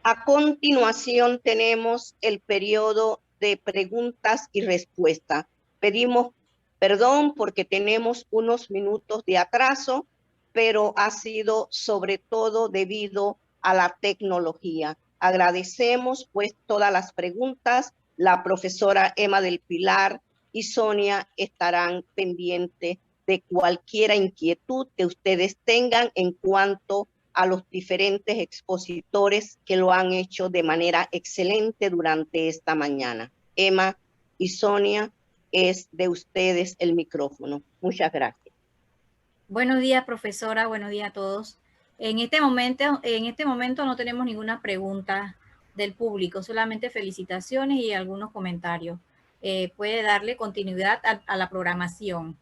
A continuación tenemos el periodo de preguntas y respuestas. Pedimos perdón porque tenemos unos minutos de atraso, pero ha sido sobre todo debido a la tecnología. Agradecemos pues todas las preguntas. La profesora Emma del Pilar y Sonia estarán pendientes de cualquier inquietud que ustedes tengan en cuanto a los diferentes expositores que lo han hecho de manera excelente durante esta mañana. Emma y Sonia, es de ustedes el micrófono. Muchas gracias. Buenos días, profesora. Buenos días a todos. En este momento no tenemos ninguna pregunta del público, solamente felicitaciones y algunos comentarios. Puede darle continuidad a la programación.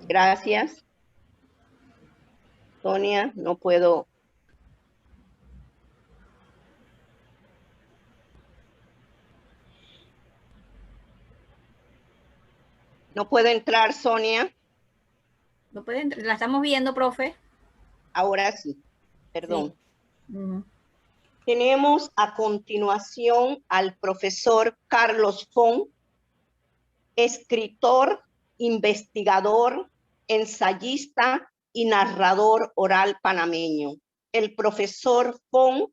Gracias. Sonia, no puedo. No puedo entrar, Sonia. ¿No puede entrar? ¿La estamos viendo, profe? Ahora sí, perdón. Sí. Tenemos a continuación al profesor Carlos Font, escritor, investigador, ensayista y narrador oral panameño. El profesor Font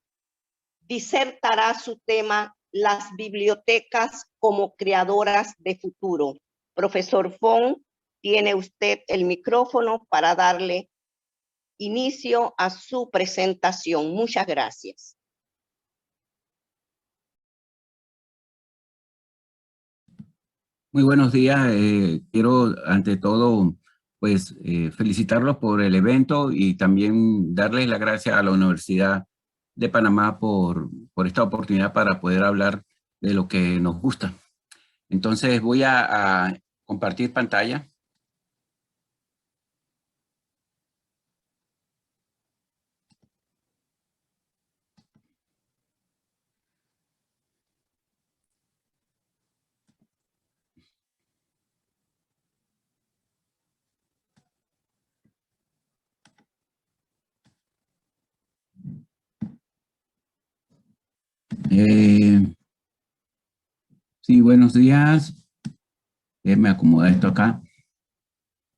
disertará su tema Las bibliotecas como creadoras de futuro. Profesor Font, tiene usted el micrófono para darle inicio a su presentación. Muchas gracias. Muy buenos días. Quiero, ante todo, pues, felicitarlos por el evento y también darles las gracias a la Universidad de Panamá por esta oportunidad para poder hablar de lo que nos gusta. Entonces, voy a compartir pantalla. Sí, buenos días. Me acomoda esto acá.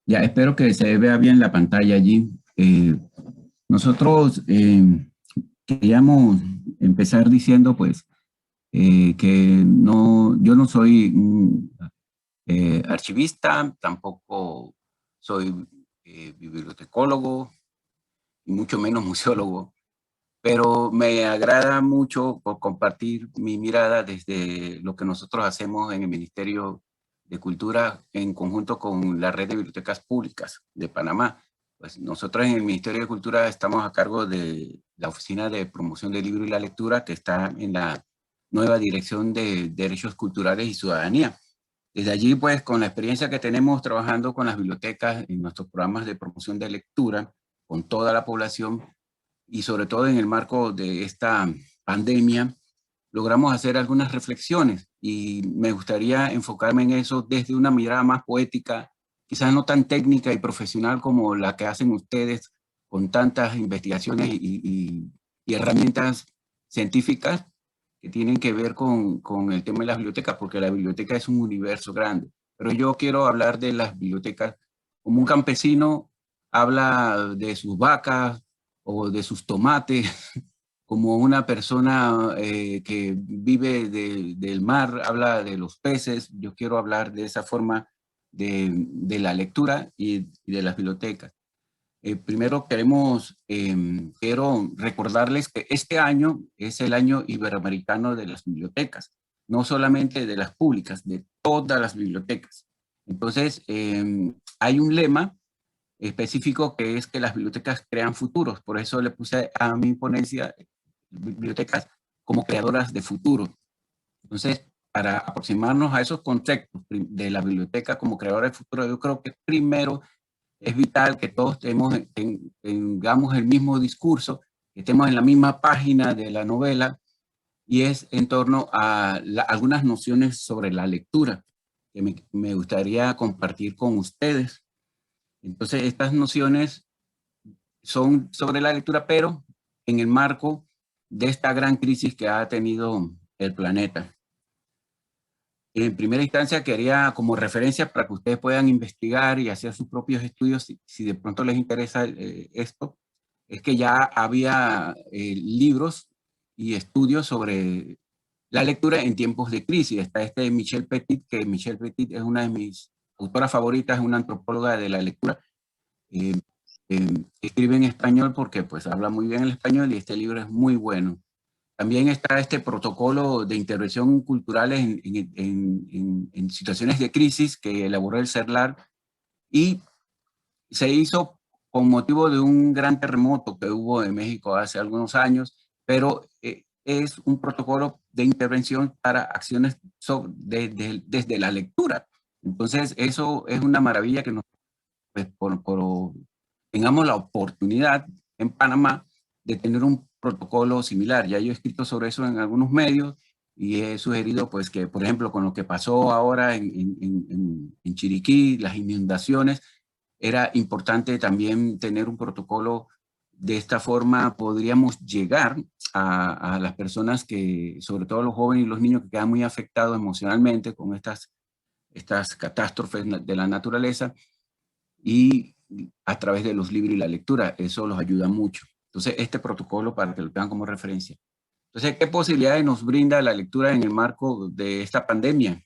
Ya, espero que se vea bien la pantalla allí. Nosotros queríamos empezar diciendo, pues, que yo no soy un archivista, tampoco soy bibliotecólogo, y mucho menos museólogo, pero me agrada mucho por compartir mi mirada desde lo que nosotros hacemos en el Ministerio de Cultura en conjunto con la Red de Bibliotecas Públicas de Panamá. Pues nosotros en el Ministerio de Cultura estamos a cargo de la Oficina de Promoción del Libro y la Lectura, que está en la nueva Dirección de Derechos Culturales y Ciudadanía. Desde allí, pues, con la experiencia que tenemos trabajando con las bibliotecas en nuestros programas de promoción de lectura, con toda la población, y sobre todo en el marco de esta pandemia, logramos hacer algunas reflexiones y me gustaría enfocarme en eso desde una mirada más poética, quizás no tan técnica y profesional como la que hacen ustedes con tantas investigaciones y herramientas científicas que tienen que ver con el tema de las bibliotecas, porque la biblioteca es un universo grande. Pero yo quiero hablar de las bibliotecas como un campesino habla de sus vacas o de sus tomates, como una persona que vive del mar, habla de los peces. Yo quiero hablar de esa forma de la lectura y de las bibliotecas. Primero quiero recordarles que este año es el año iberoamericano de las bibliotecas, no solamente de las públicas, de todas las bibliotecas. Entonces, hay un lema específico que es que las bibliotecas crean futuros. Por eso le puse a mi ponencia bibliotecas como creadoras de futuro. Entonces, para aproximarnos a esos conceptos de la biblioteca como creadora de futuro, yo creo que primero es vital que todos tengamos el mismo discurso, que estemos en la misma página de la novela, y es en torno a algunas nociones sobre la lectura que me gustaría compartir con ustedes. Entonces, estas nociones son sobre la lectura, pero en el marco de esta gran crisis que ha tenido el planeta. En primera instancia, quería como referencia para que ustedes puedan investigar y hacer sus propios estudios, si de pronto les interesa esto, es que ya había libros y estudios sobre la lectura en tiempos de crisis. Está este de Michelle Petit, que Michelle Petit es una de mis autoras favoritas, es una antropóloga de la lectura. Escribe en español porque pues habla muy bien el español y este libro es muy bueno. También está este protocolo de intervención cultural en situaciones de crisis que elaboró el CERLAR y se hizo con motivo de un gran terremoto que hubo en México hace algunos años, pero es un protocolo de intervención para acciones desde la lectura. Entonces, eso es una maravilla que pues, tengamos la oportunidad en Panamá de tener un protocolo similar. Ya yo he escrito sobre eso en algunos medios y he sugerido pues que, por ejemplo, con lo que pasó ahora en Chiriquí, las inundaciones, era importante también tener un protocolo. De esta forma podríamos llegar a las personas que, sobre todo los jóvenes y los niños que quedan muy afectados emocionalmente con estas catástrofes de la naturaleza, y a través de los libros y la lectura, eso los ayuda mucho. Entonces, este protocolo para que lo tengan como referencia. Entonces, ¿qué posibilidades nos brinda la lectura en el marco de esta pandemia?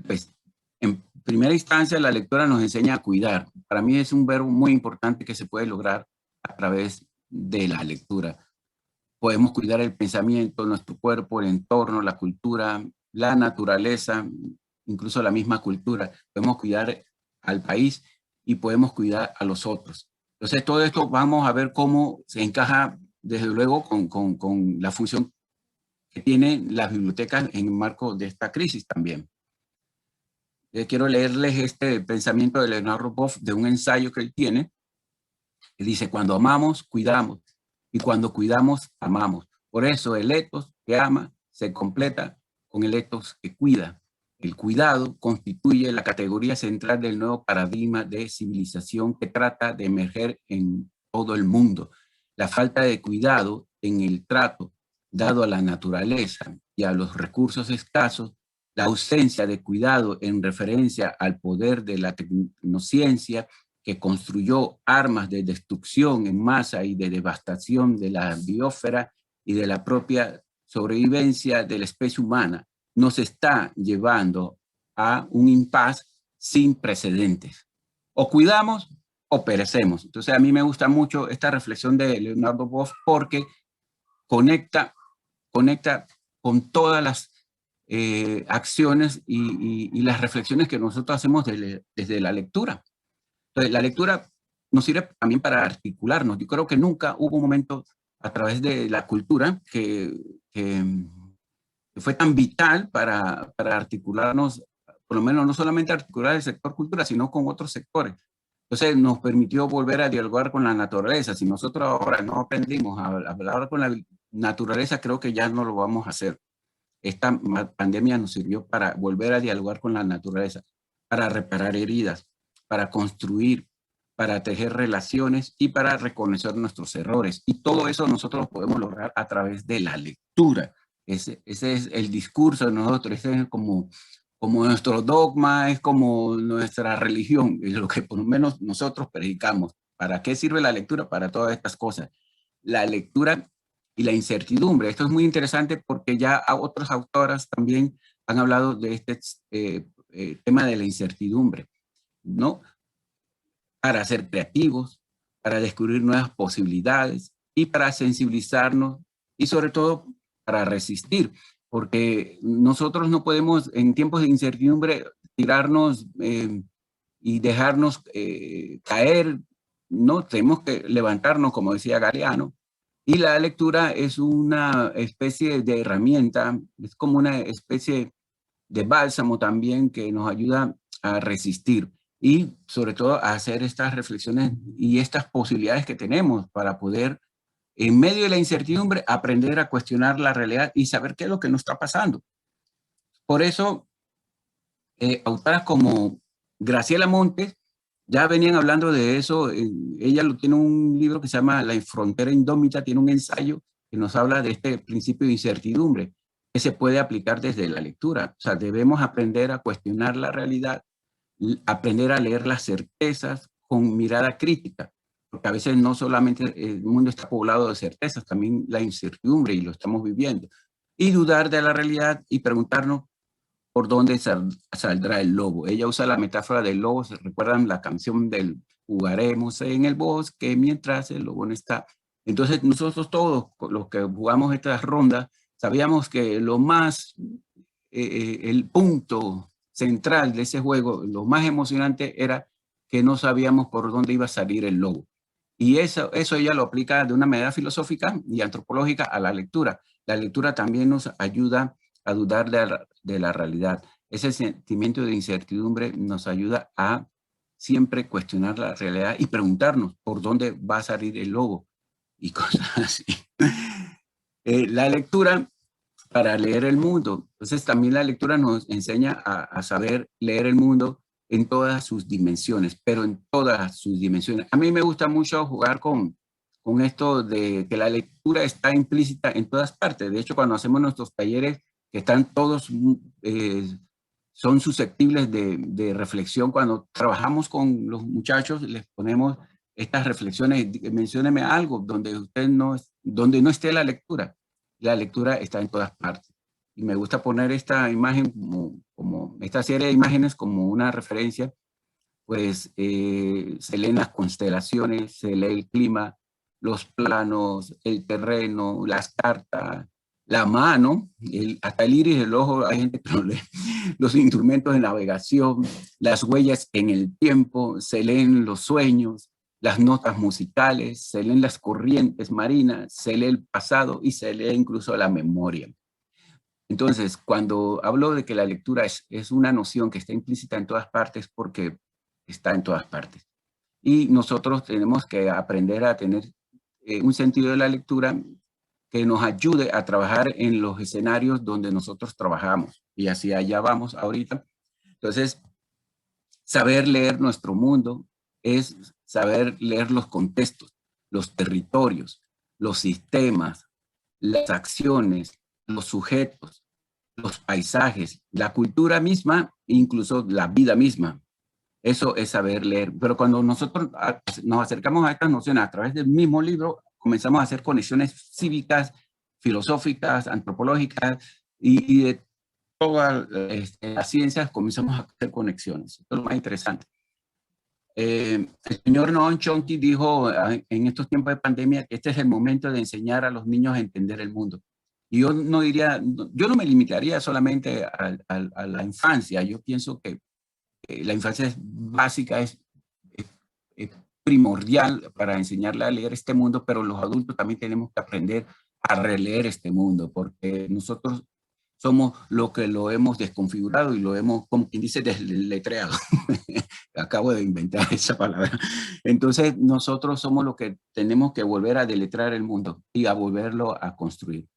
Pues, en primera instancia, la lectura nos enseña a cuidar. Para mí es un verbo muy importante que se puede lograr a través de la lectura. Podemos cuidar el pensamiento, nuestro cuerpo, el entorno, la cultura, la naturaleza, incluso la misma cultura. Podemos cuidar al país y podemos cuidar a los otros. Entonces, todo esto vamos a ver cómo se encaja, desde luego, con la función que tienen las bibliotecas en el marco de esta crisis también. Quiero leerles este pensamiento de Leonardo Boff, de un ensayo que él tiene, que dice: cuando amamos, cuidamos, y cuando cuidamos, amamos. Por eso el ethos que ama se completa con el ethos que cuida. El cuidado constituye la categoría central del nuevo paradigma de civilización que trata de emerger en todo el mundo. La falta de cuidado en el trato dado a la naturaleza y a los recursos escasos, la ausencia de cuidado en referencia al poder de la tecnociencia que construyó armas de destrucción en masa y de devastación de la biosfera y de la propia sobrevivencia de la especie humana, nos está llevando a un impasse sin precedentes. O cuidamos o perecemos. Entonces, a mí me gusta mucho esta reflexión de Leonardo Boff porque conecta con todas las acciones y las reflexiones que nosotros hacemos desde la lectura. Entonces, la lectura nos sirve también para articularnos. Yo creo que nunca hubo un momento a través de la cultura que fue tan vital para articularnos, por lo menos no solamente articular el sector cultura, sino con otros sectores. Entonces nos permitió volver a dialogar con la naturaleza. Si nosotros ahora no aprendimos a hablar con la naturaleza, creo que ya no lo vamos a hacer. Esta pandemia nos sirvió para volver a dialogar con la naturaleza, para reparar heridas, para construir, para tejer relaciones y para reconocer nuestros errores. Y todo eso nosotros lo podemos lograr a través de la lectura. Ese es el discurso de nosotros, ese es como nuestro dogma, es como nuestra religión, es lo que por lo menos nosotros predicamos. ¿Para qué sirve la lectura? Para todas estas cosas. La lectura y la incertidumbre. Esto es muy interesante porque ya otras autoras también han hablado de este tema de la incertidumbre, ¿no? Para ser creativos, para descubrir nuevas posibilidades y para sensibilizarnos y sobre todo para resistir, porque nosotros no podemos en tiempos de incertidumbre tirarnos y dejarnos caer, ¿no? Tenemos que levantarnos, como decía Galeano, y la lectura es una especie de herramienta, es como una especie de bálsamo también que nos ayuda a resistir y sobre todo a hacer estas reflexiones y estas posibilidades que tenemos para poder, en medio de la incertidumbre, aprender a cuestionar la realidad y saber qué es lo que nos está pasando. Por eso, autoras como Graciela Montes, ya venían hablando de eso. Ella tiene un libro que se llama La frontera indómita, tiene un ensayo que nos habla de este principio de incertidumbre que se puede aplicar desde la lectura. O sea, debemos aprender a cuestionar la realidad, aprender a leer las certezas con mirada crítica, porque a veces no solamente el mundo está poblado de certezas, también la incertidumbre, y lo estamos viviendo. Y dudar de la realidad y preguntarnos por dónde saldrá el lobo. Ella usa la metáfora del lobo. ¿Se recuerdan la canción del jugaremos en el bosque mientras el lobo no está? Entonces nosotros todos los que jugamos estas rondas sabíamos que lo más, el punto central de ese juego, lo más emocionante era que no sabíamos por dónde iba a salir el lobo. Y eso ella lo aplica de una manera filosófica y antropológica a la lectura. La lectura también nos ayuda a dudar de la realidad. Ese sentimiento de incertidumbre nos ayuda a siempre cuestionar la realidad y preguntarnos por dónde va a salir el lobo y cosas así. La lectura para leer el mundo. Entonces también la lectura nos enseña a saber leer el mundo en todas sus dimensiones, pero en todas sus dimensiones. A mí me gusta mucho jugar con esto de que la lectura está implícita en todas partes. De hecho, cuando hacemos nuestros talleres, que están todos, son susceptibles de reflexión. Cuando trabajamos con los muchachos, les ponemos estas reflexiones, mencióneme algo donde no esté la lectura. La lectura está en todas partes. Y me gusta poner esta imagen, como esta serie de imágenes como una referencia. Pues se leen las constelaciones, se lee el clima, los planos, el terreno, las cartas, la mano, hasta el iris del ojo. Hay gente que lo lee, los instrumentos de navegación, las huellas en el tiempo, se leen los sueños, las notas musicales, se leen las corrientes marinas, se lee el pasado y se lee incluso la memoria. Entonces, cuando hablo de que la lectura es una noción que está implícita en todas partes, porque está en todas partes. Y nosotros tenemos que aprender a tener un sentido de la lectura que nos ayude a trabajar en los escenarios donde nosotros trabajamos. Y así allá vamos ahorita. Entonces, saber leer nuestro mundo es saber leer los contextos, los territorios, los sistemas, las acciones, los sujetos, los paisajes, la cultura misma, incluso la vida misma. Eso es saber leer. Pero cuando nosotros nos acercamos a estas nociones a través del mismo libro, comenzamos a hacer conexiones cívicas, filosóficas, antropológicas y de todas las ciencias comenzamos a hacer conexiones. Esto es lo más interesante. El señor Noam Chomsky dijo en estos tiempos de pandemia que este es el momento de enseñar a los niños a entender el mundo. Y yo no me limitaría solamente a la infancia. Yo pienso que la infancia es básica, es primordial para enseñarle a leer este mundo, pero los adultos también tenemos que aprender a releer este mundo, porque nosotros somos lo que lo hemos desconfigurado y lo hemos, como quien dice, desletreado. Acabo de inventar esa palabra. Entonces, nosotros somos lo que tenemos que volver a deletrear el mundo y a volverlo a construir.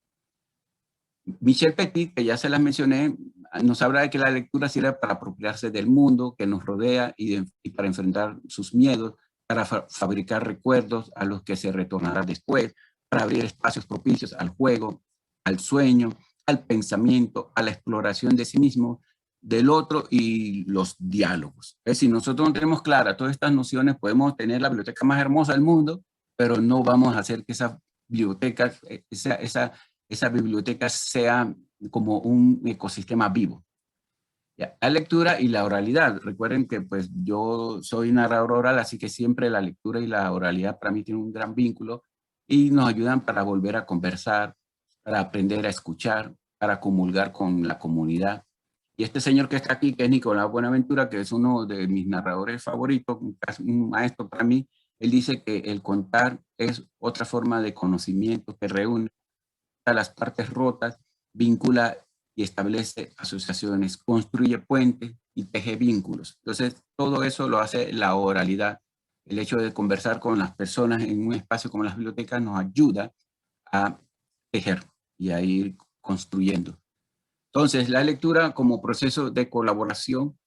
Michel Petit, que ya se las mencioné, nos habla de que la lectura sirve para apropiarse del mundo que nos rodea y para enfrentar sus miedos, para fabricar recuerdos a los que se retornará después, para abrir espacios propicios al juego, al sueño, al pensamiento, a la exploración de sí mismo, del otro y los diálogos. Es decir, nosotros no tenemos claras todas estas nociones, podemos tener la biblioteca más hermosa del mundo, pero no vamos a hacer que esa biblioteca, esa biblioteca sea como un ecosistema vivo. Ya, la lectura y la oralidad. Recuerden que pues yo soy narrador oral, así que siempre la lectura y la oralidad para mí tienen un gran vínculo y nos ayudan para volver a conversar, para aprender a escuchar, para comulgar con la comunidad. Y este señor que está aquí, que es Nicolás Buenaventura, que es uno de mis narradores favoritos, un maestro para mí, él dice que el contar es otra forma de conocimiento que reúne a las partes rotas, vincula y establece asociaciones, construye puentes y teje vínculos. Entonces, todo eso lo hace la oralidad. El hecho de conversar con las personas en un espacio como las bibliotecas nos ayuda a tejer y a ir construyendo. Entonces, la lectura como proceso de colaboración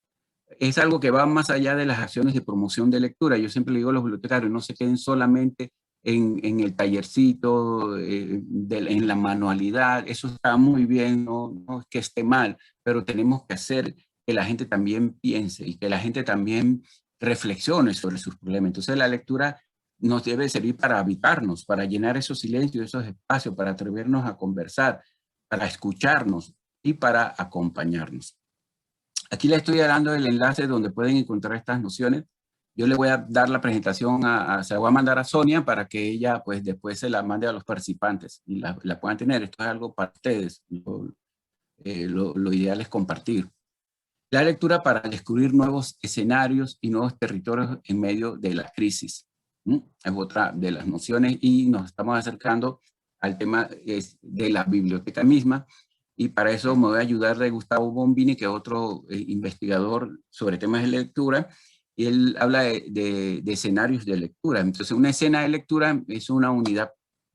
es algo que va más allá de las acciones de promoción de lectura. Yo siempre le digo a los bibliotecarios, no se queden solamente en el tallercito, en la manualidad. Eso está muy bien, no es que esté mal, pero tenemos que hacer que la gente también piense y que la gente también reflexione sobre sus problemas. Entonces la lectura nos debe servir para habitarnos, para llenar esos silencios, esos espacios, para atrevernos a conversar, para escucharnos y para acompañarnos. Aquí le estoy dando el enlace donde pueden encontrar estas nociones. Yo le voy a dar la presentación, se la voy a mandar a Sonia para que ella pues después se la mande a los participantes y la puedan tener. Esto es algo para ustedes. Lo ideal es compartir. La lectura para descubrir nuevos escenarios y nuevos territorios en medio de la crisis. Es otra de las nociones y nos estamos acercando al tema de la biblioteca misma. Y para eso me voy a ayudar de Gustavo Bombini, que es otro investigador sobre temas de lectura, y él habla de escenarios de lectura. Entonces, una escena de lectura es una unidad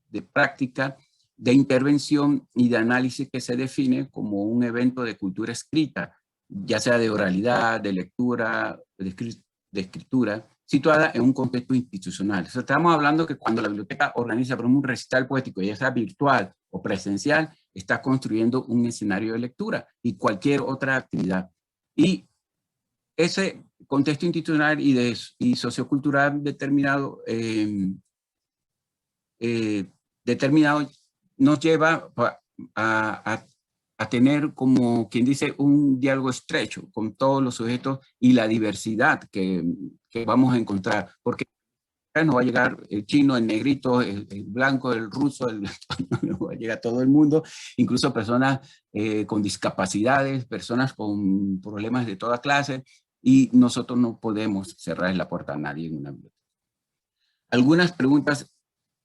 de práctica, de intervención y de análisis que se define como un evento de cultura escrita, ya sea de oralidad, de lectura, de escritura, situada en un contexto institucional. O sea, estamos hablando que cuando la biblioteca organiza, por ejemplo, un recital poético, ya sea virtual o presencial, está construyendo un escenario de lectura y cualquier otra actividad. Y ese contexto institucional y sociocultural determinado, determinado nos lleva a tener, como quien dice, un diálogo estrecho con todos los sujetos y la diversidad que vamos a encontrar, porque no va a llegar el chino, el negrito, el blanco, el ruso, no va a llegar todo el mundo, incluso personas con discapacidades, personas con problemas de toda clase, y nosotros no podemos cerrar la puerta a nadie en una biblioteca. Algunas preguntas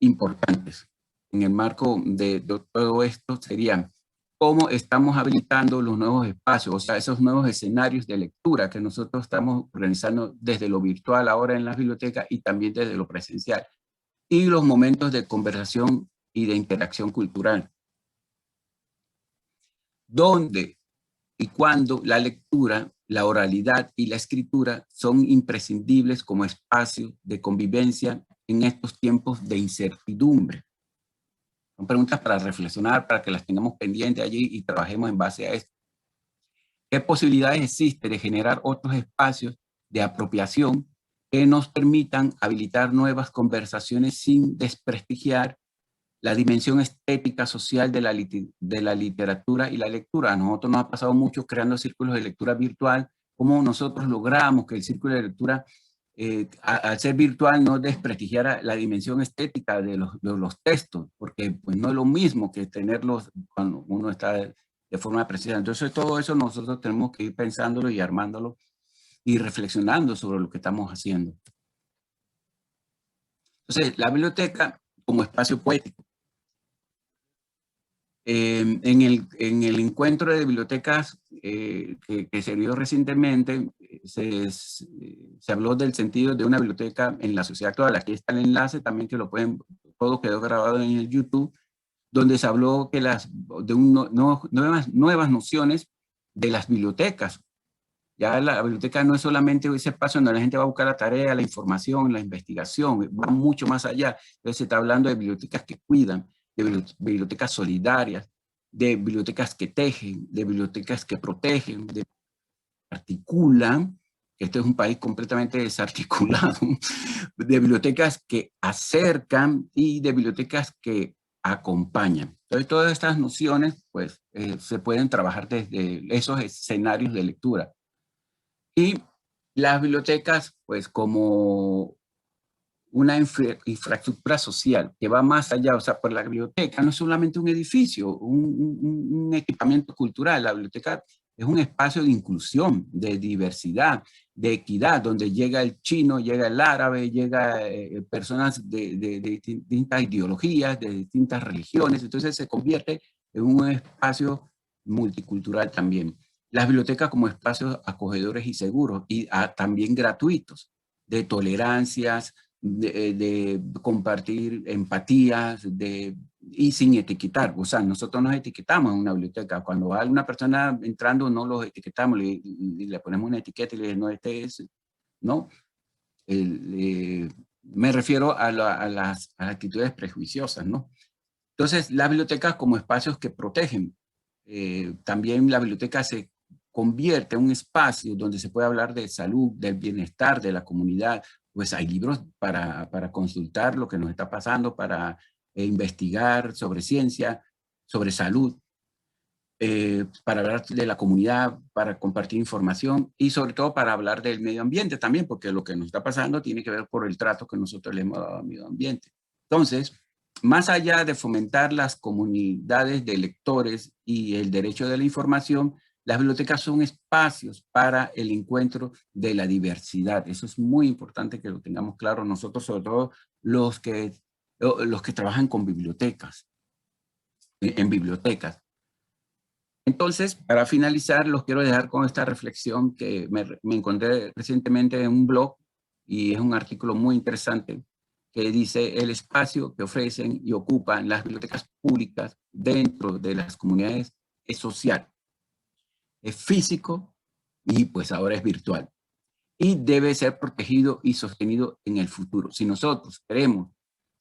importantes en el marco de todo esto serían: ¿cómo estamos habilitando los nuevos espacios, o sea, esos nuevos escenarios de lectura que nosotros estamos organizando desde lo virtual ahora en las bibliotecas y también desde lo presencial? Y los momentos de conversación y de interacción cultural. ¿Dónde y cuándo la lectura, la oralidad y la escritura son imprescindibles como espacio de convivencia en estos tiempos de incertidumbre? Son preguntas para reflexionar, para que las tengamos pendientes allí y trabajemos en base a esto. ¿Qué posibilidades existen de generar otros espacios de apropiación que nos permitan habilitar nuevas conversaciones sin desprestigiar la dimensión estética social de la literatura y la lectura? A nosotros nos ha pasado mucho creando círculos de lectura virtual. ¿Cómo nosotros logramos que el círculo de lectura, al ser virtual, no desprestigiara la dimensión estética de los textos? Porque pues, no es lo mismo que tenerlos cuando uno está de forma precisa. Entonces todo eso nosotros tenemos que ir pensándolo y armándolo y reflexionando sobre lo que estamos haciendo. Entonces, la biblioteca como espacio poético. En el encuentro de bibliotecas que se dio recientemente, se habló del sentido de una biblioteca en la sociedad actual. Aquí está el enlace también, que lo pueden, todo quedó grabado en el YouTube, donde se habló que nuevas nociones de las bibliotecas. Ya la biblioteca no es solamente ese espacio donde la gente va a buscar la tarea, la información, la investigación, va mucho más allá. Entonces se está hablando de bibliotecas que cuidan, de bibliotecas solidarias, de bibliotecas que tejen, de bibliotecas que protegen, de articulan. Este es un país completamente desarticulado, de bibliotecas que acercan y de bibliotecas que acompañan. Entonces todas estas nociones pues, se pueden trabajar desde esos escenarios de lectura. Y las bibliotecas, pues como una infraestructura social que va más allá, o sea, por la biblioteca no es solamente un edificio, un equipamiento cultural. La biblioteca es un espacio de inclusión, de diversidad, de equidad, donde llega el chino, llega el árabe, llega personas de distintas ideologías, de distintas religiones. Entonces se convierte en un espacio multicultural también. Las bibliotecas como espacios acogedores y seguros y también gratuitos, de tolerancias, de compartir empatías, de y sin etiquetar. O sea, nosotros nos etiquetamos en una biblioteca. Cuando hay una persona entrando, no los etiquetamos, le ponemos una etiqueta y le decimos, no, este es, ¿no? Me refiero a las actitudes prejuiciosas, ¿no? Entonces, las bibliotecas como espacios que protegen. También la biblioteca se convierte en un espacio donde se puede hablar de salud, del bienestar de la comunidad. Pues hay libros para consultar lo que nos está pasando, para investigar sobre ciencia, sobre salud, para hablar de la comunidad, para compartir información y sobre todo para hablar del medio ambiente también, porque lo que nos está pasando tiene que ver por el trato que nosotros le hemos dado al medio ambiente. Entonces, más allá de fomentar las comunidades de lectores y el derecho de la información, las bibliotecas son espacios para el encuentro de la diversidad. Eso es muy importante que lo tengamos claro nosotros, sobre todo los que trabajan con bibliotecas, en bibliotecas. Entonces, para finalizar, los quiero dejar con esta reflexión que me encontré recientemente en un blog, y es un artículo muy interesante, que dice: el espacio que ofrecen y ocupan las bibliotecas públicas dentro de las comunidades es social, es físico y pues ahora es virtual. Y debe ser protegido y sostenido en el futuro. Si nosotros queremos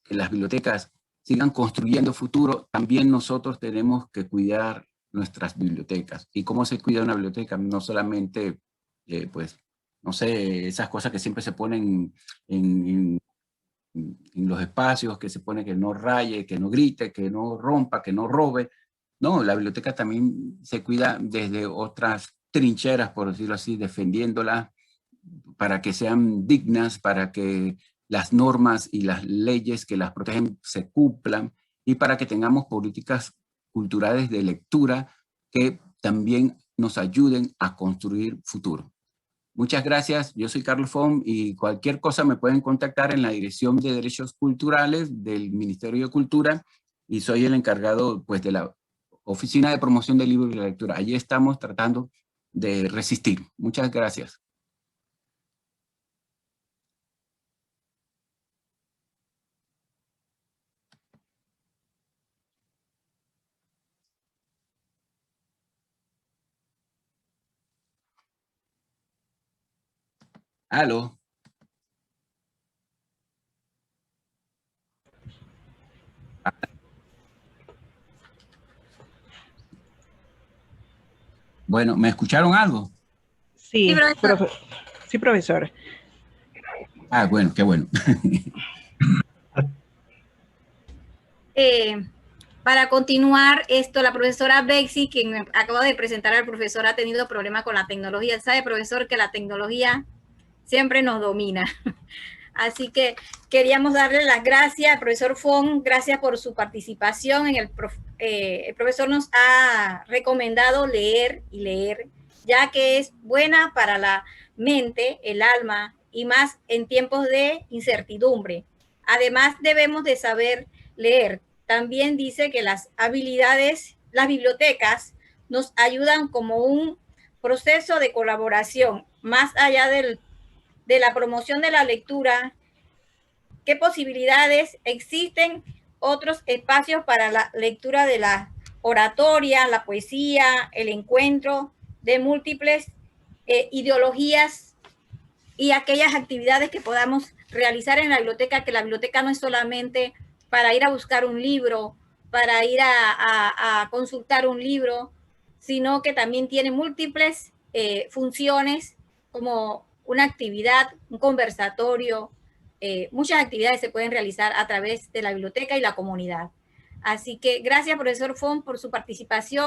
que las bibliotecas sigan construyendo futuro, también nosotros tenemos que cuidar nuestras bibliotecas. ¿Y cómo se cuida una biblioteca? No solamente, pues, no sé, esas cosas que siempre se ponen en los espacios, que se pone que no raye, que no grite, que no rompa, que no robe. No, la biblioteca también se cuida desde otras trincheras, por decirlo así, defendiéndolas para que sean dignas, para que las normas y las leyes que las protegen se cumplan y para que tengamos políticas culturales de lectura que también nos ayuden a construir futuro. Muchas gracias. Yo soy Carlos Fon y cualquier cosa me pueden contactar en la Dirección de Derechos Culturales del Ministerio de Cultura y soy el encargado pues, de la Oficina de Promoción del Libro y la Lectura. Allí estamos tratando de resistir. Muchas gracias. Aló. Bueno, ¿me escucharon algo? Sí, Sí, profesor. Sí, profesor. Ah, bueno, qué bueno. Para continuar esto, la profesora Bexy, quien acaba de presentar al profesor, ha tenido problemas con la tecnología. Sabe, profesor, que la tecnología siempre nos domina. Así que queríamos darle las gracias al profesor Fon, gracias por su participación. El profesor nos ha recomendado leer y leer, ya que es buena para la mente, el alma, y más en tiempos de incertidumbre. Además, debemos de saber leer. También dice que las habilidades, las bibliotecas nos ayudan como un proceso de colaboración, más allá de la promoción de la lectura. ¿Qué posibilidades existen? Otros espacios para la lectura de la oratoria, la poesía, el encuentro de múltiples ideologías y aquellas actividades que podamos realizar en la biblioteca, que la biblioteca no es solamente para ir a buscar un libro, para ir a consultar un libro, sino que también tiene múltiples funciones como una actividad, un conversatorio, muchas actividades se pueden realizar a través de la biblioteca y la comunidad. Así que gracias, profesor Fon, por su participación.